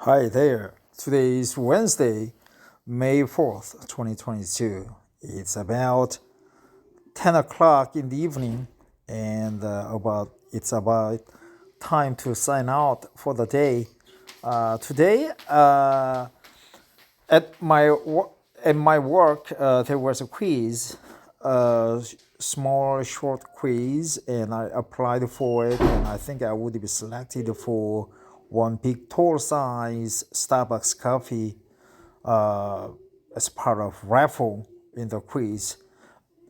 Hi there. Today is Wednesday, May 4th, 2022. It's about 10 o'clock in the evening, and it's about time to sign out for the day. Today, at my work, there was a quiz, a small short quiz, and I applied for it, and I think I would be selected for one big tall size Starbucks coffee as part of raffle in the quiz.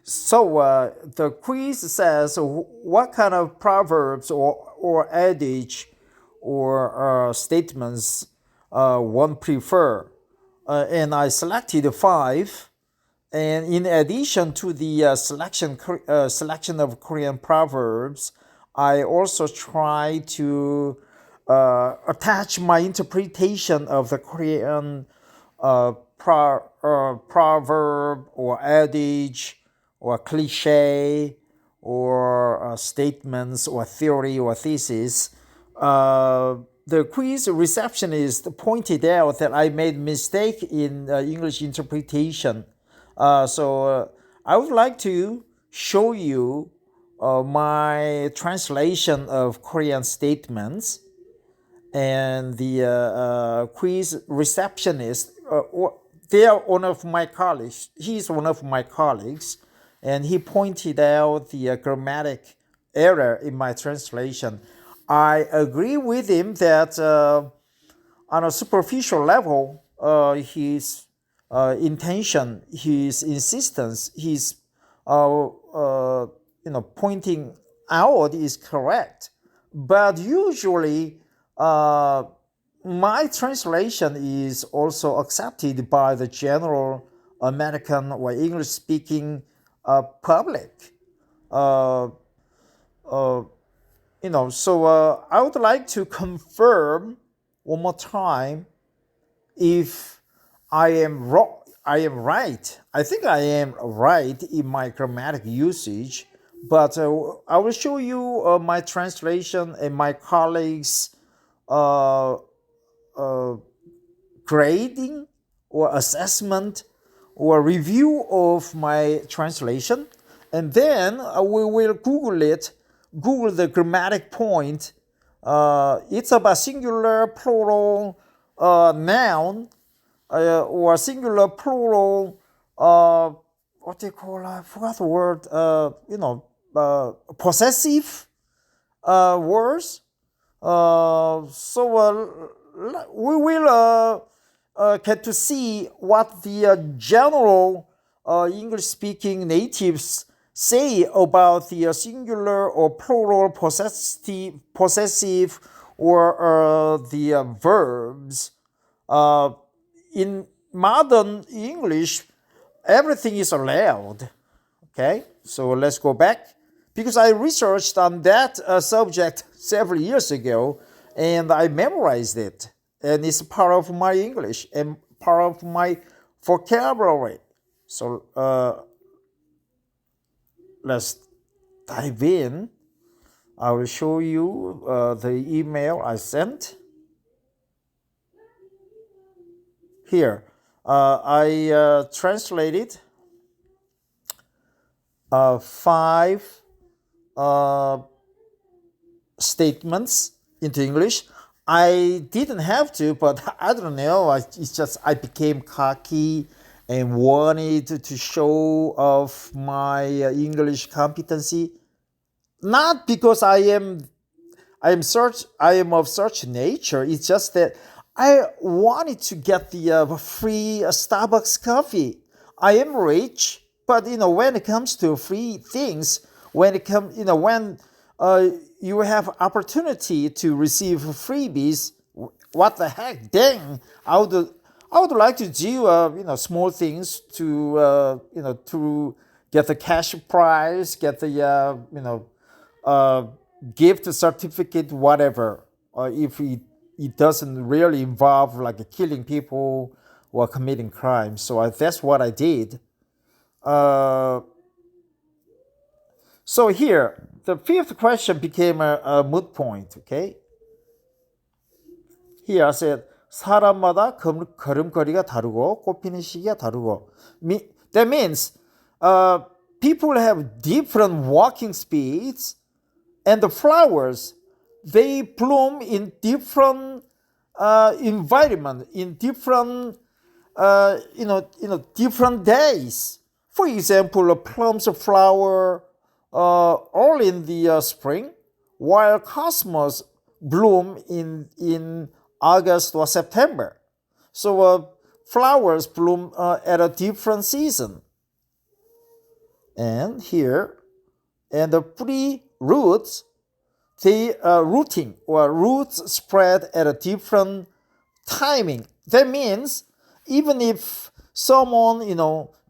So the quiz says what kind of proverbs or adage or statements one prefer. And I selected five. And in addition to the selection of Korean proverbs, I also try to attach my interpretation of the Korean proverb or adage or cliche or statements or theory or thesis. The quiz receptionist pointed out that I made mistake in English interpretation. So I would like to show you my translation of Korean statements, and the quiz receptionist, they are one of my colleagues. He's one of my colleagues, and he pointed out the grammatic error in my translation. I agree with him that on a superficial level, his intention, his insistence, his pointing out is correct. But usually, my translation is also accepted by the general American or English-speaking public. Uh, uh, so I would like to confirm one more time if I am wrong. I am right. I think I am right in my grammatic usage, but I will show you my translation and my colleagues' uh, uh, grading or assessment or review of my translation, and then we will Google the grammatic point. It's about singular, plural, noun, or singular, plural. What do you call? I forgot the word. Possessive words. So we will get to see what the general English-speaking natives say about the singular or plural possessive or the verbs. In modern English, everything is allowed. Okay, so let's go back, because I researched on that subject several years ago, and I memorized it, and it's part of my English and part of my vocabulary. So let's dive in. I will show you the email I sent here. I translated five statements into English. I didn't have to, but I don't know. It's just I became cocky and wanted to show off my English competency. Not because I am of such nature. It's just that I wanted to get the free Starbucks coffee. I am rich, but when it comes to free things, when it comes when you have opportunity to receive freebies, what the heck? Dang! I would like to do small things to to get the cash prize, get the uh, gift certificate, whatever. If it doesn't really involve like killing people or committing crimes. So that's what I did. Uh, so here, the fifth question became a moot point. Okay. Here I said, 사람마다 걸음걸이가 다르고 꽃피는 시기가 다르고. That means people have different walking speeds, and the flowers, they bloom in different environment, in different different days. For example, plums flower early in the spring, while cosmos bloom in August or September. So flowers bloom at a different season. And here, and the free roots, they rooting or roots spread at a different timing. That means even if someone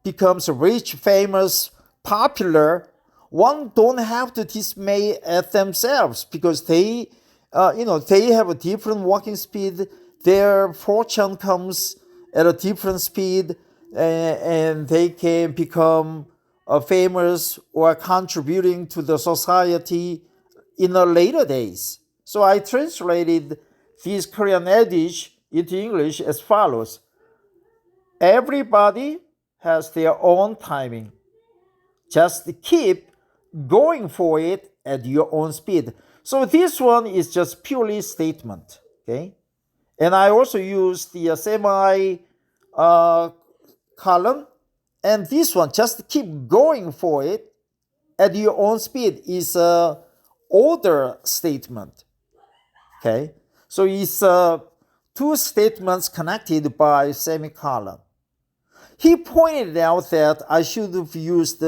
becomes rich, famous, popular, one don't have to dismay at themselves because they have a different walking speed. Their fortune comes at a different speed, and they can become famous or contributing to the society in the later days. So I translated this Korean adage into English as follows. Everybody has their own timing. Just keep going for it at your own speed. So this one is just purely statement. Okay, and I also use the semi colon, and this one, just keep going for it at your own speed, is a order statement. Okay, so it's two statements connected by semicolon. He pointed out that I should have used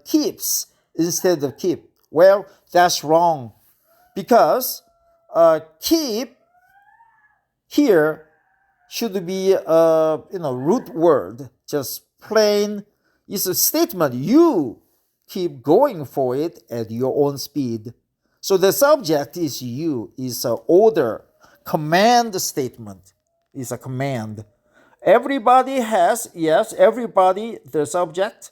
keeps instead of keep. Well, that's wrong, because keep here should be a root word, just plain. It's a statement. You keep going for it at your own speed. So the subject is you, is an order, command statement, is a command. Everybody has, yes, everybody, the subject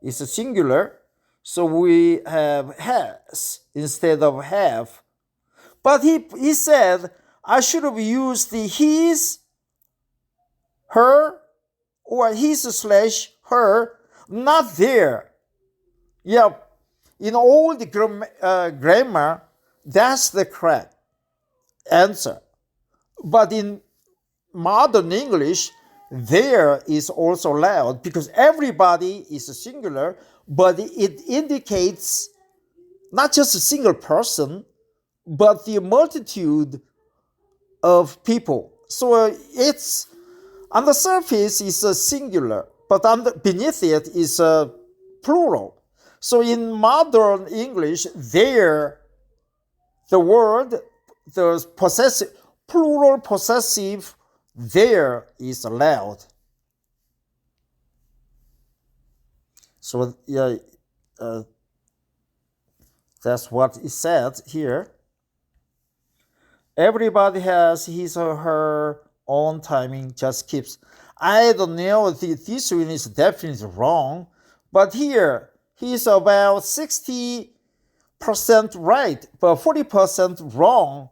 is a singular, so we have has instead of have. But he said I should have used the his, her, or his/her, not their. Yeah, in all the grammar, that's the correct answer. But in modern English, there is also allowed because everybody is a singular, but it indicates not just a single person, but the multitude of people. So it's on the surface is a singular, but beneath it is a plural. So in modern English, there, the word, the possessive, plural possessive, there is allowed. So yeah, that's what it said here. Everybody has his or her own timing, just keeps. I don't know, this one is definitely wrong, but here he's about 60% right, but 40% wrong.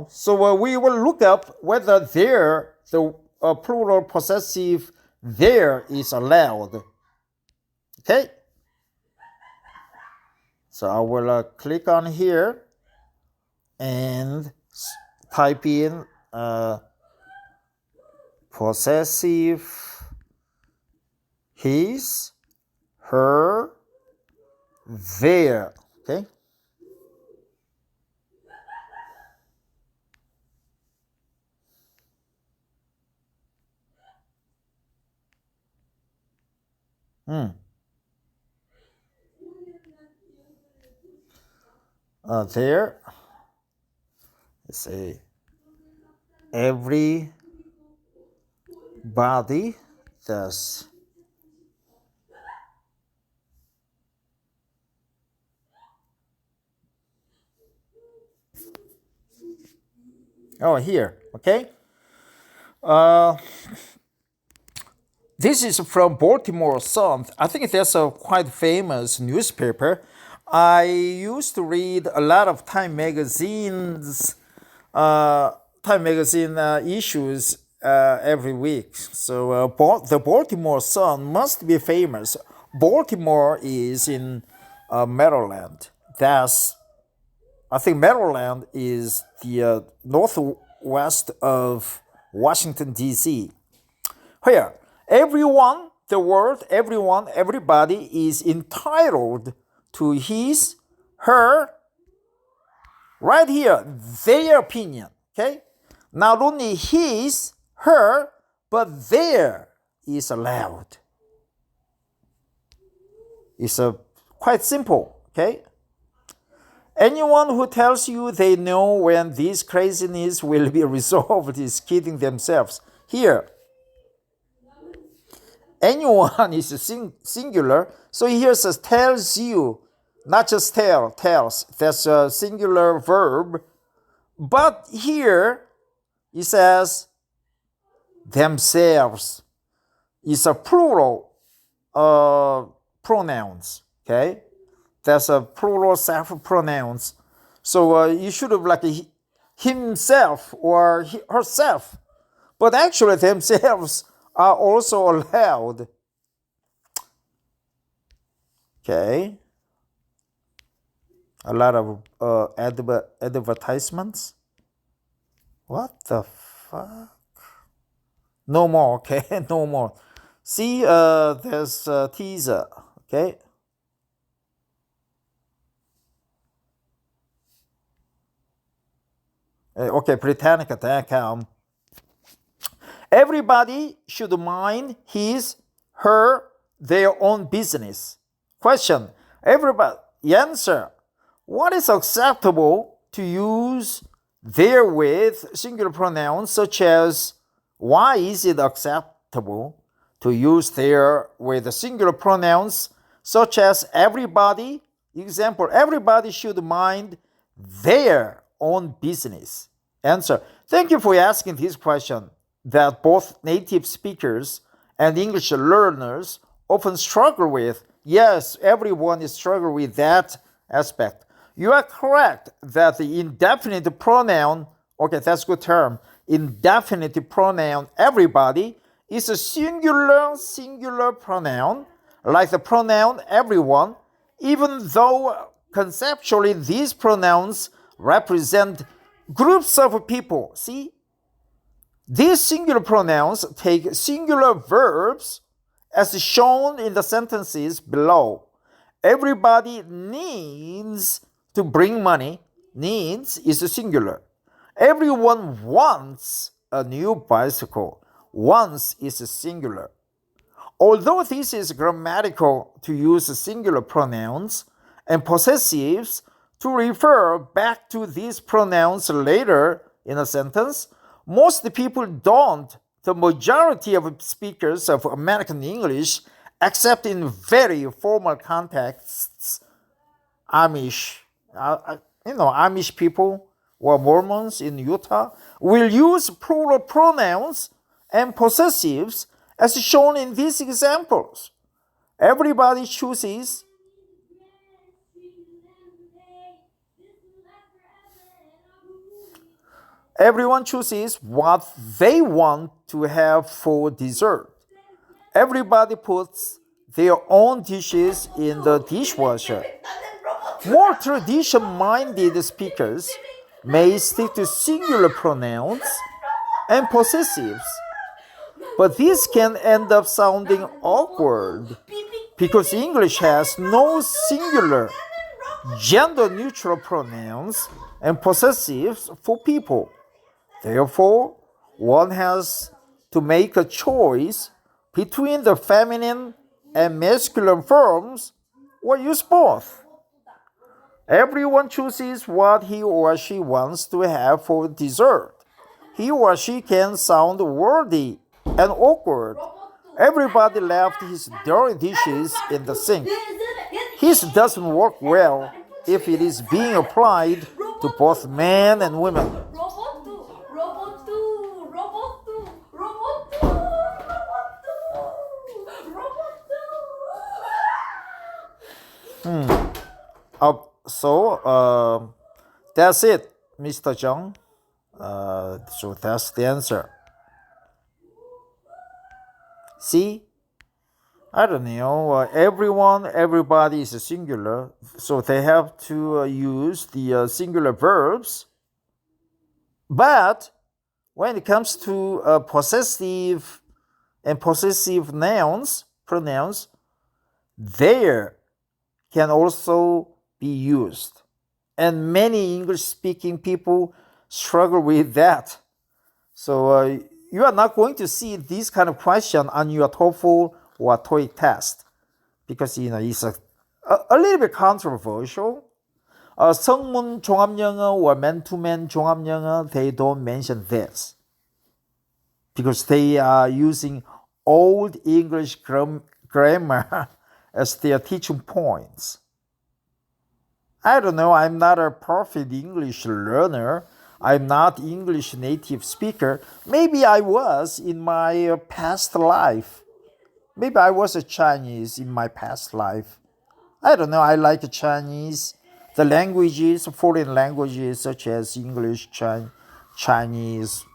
So we will look up whether there, the plural possessive there is allowed. Okay, so I will click on here and type in possessive his, her, their. Okay, there, let's say everybody does. Oh, here, okay. This is from Baltimore Sun. I think that's a quite famous newspaper. I used to read a lot of Time magazines Time magazine issues every week. So the Baltimore Sun must be famous. Baltimore is in Maryland. I think Maryland is the northwest of Washington, D.C. Here, everyone, the world, everyone, everybody is entitled to his, her, right here, their opinion. Okay? Not only his, her, but their is allowed. It's quite simple. Okay? Anyone who tells you they know when this craziness will be resolved is kidding themselves. Here, anyone is a singular, so here says tells you, not just tells. That's a singular verb. But here, it says themselves. It's a plural pronouns. Okay? That's a plural self pronouns. So you should have like himself or herself. But actually themselves are also allowed. Okay. A lot of advertisements. What the fuck? No more, okay? No more. See, there's a teaser, okay? Okay, Britannica.com. Everybody should mind his, her, their own business. Question. Everybody, answer. What is acceptable to use there with singular pronouns such as why is it acceptable to use there with singular pronouns such as everybody? Example, everybody should mind their own business. Answer. Thank you for asking this question that both native speakers and English learners often struggle with. Yes, everyone is struggling with that aspect. You are correct that the indefinite pronoun, okay, that's a good term, indefinite pronoun everybody is a singular pronoun, like the pronoun everyone, even though conceptually these pronouns represent groups of people. See? These singular pronouns take singular verbs as shown in the sentences below. Everybody needs to bring money. Needs is a singular. Everyone wants a new bicycle. Wants is a singular. Although this is grammatical to use singular pronouns and possessives to refer back to these pronouns later in a sentence, most people don't. The majority of speakers of American English, except in very formal contexts, Amish people or Mormons in Utah, will use plural pronouns and possessives as shown in these examples. Everybody chooses Everyone chooses what they want to have for dessert. Everybody puts their own dishes in the dishwasher. More tradition-minded speakers may stick to singular pronouns and possessives, but this can end up sounding awkward because English has no singular gender-neutral pronouns and possessives for people. Therefore, one has to make a choice between the feminine and masculine forms or use both. Everyone chooses what he or she wants to have for dessert. He or she can sound wordy and awkward. Everybody left his dirty dishes in the sink. His doesn't work well if it is being applied to both men and women. So that's it, Mr. Zhang. So that's the answer. See, I don't know. Everybody is a singular, so they have to use the singular verbs. But when it comes to possessive and possessive pronouns, there can also be used. And many English speaking people struggle with that. So you are not going to see this kind of question on your TOEFL or TOEIC test because it's a little bit controversial. 성문 종합영어 or man-to-man 종합영어, they don't mention this because they are using old English grammar as their teaching points. I don't know, I'm not a perfect English learner. I'm not English native speaker. Maybe I was in my past life. Maybe I was a Chinese in my past life. I don't know, I like Chinese. The languages, foreign languages such as English, Chinese,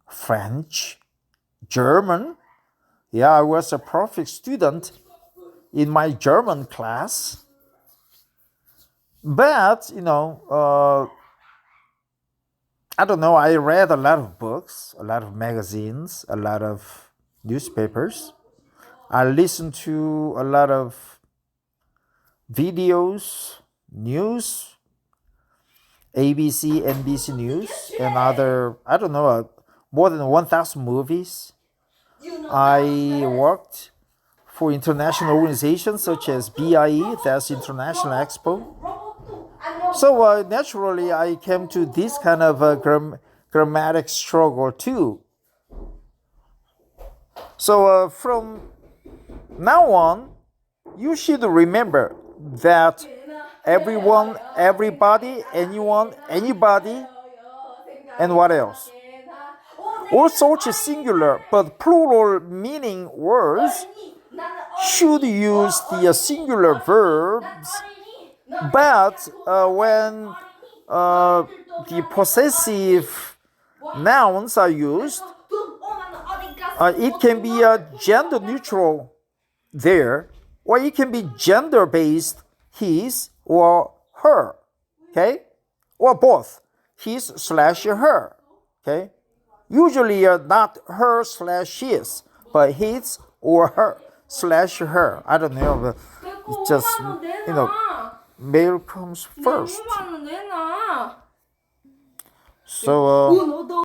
French, German. Yeah, I was a perfect student in my German class. But, I don't know, I read a lot of books, a lot of magazines, a lot of newspapers. I listened to a lot of videos, news, ABC, NBC News, and other, I don't know, more than 1,000 movies. I worked for international organizations such as BIE, that's International Expo. So naturally, I came to this kind of grammatic struggle too. So from now on, you should remember that everyone, everybody, anyone, anybody, and what else? All sorts of singular but plural meaning words should use the singular verbs, but when the possessive nouns are used, it can be gender neutral there, or it can be gender based, his or her, okay, or both, his/her, okay. Usually not her/his, but his or her/her. I don't know, but it's just male comes first. So